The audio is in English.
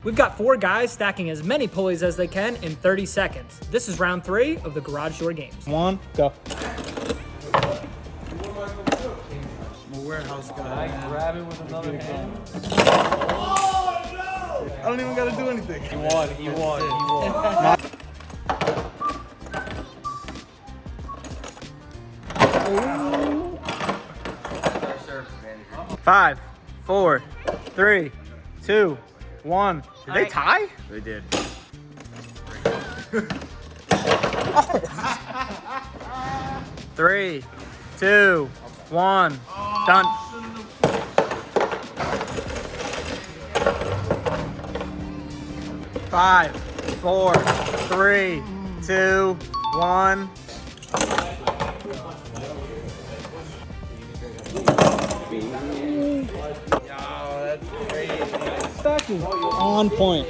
We've got 4 guys stacking as many pulleys as they can in 30 seconds. This is round 3 of the Garage Door Games. 1, go. I'm a warehouse guy. I grab it with another hand. Oh no! I don't even gotta do anything. He won. 5, 4, 3, 2, 1. Did they tie? They did. Oh. 3, 2, 1. Done. Five, 4, 3, 2, 1. Yo, that's crazy. On point.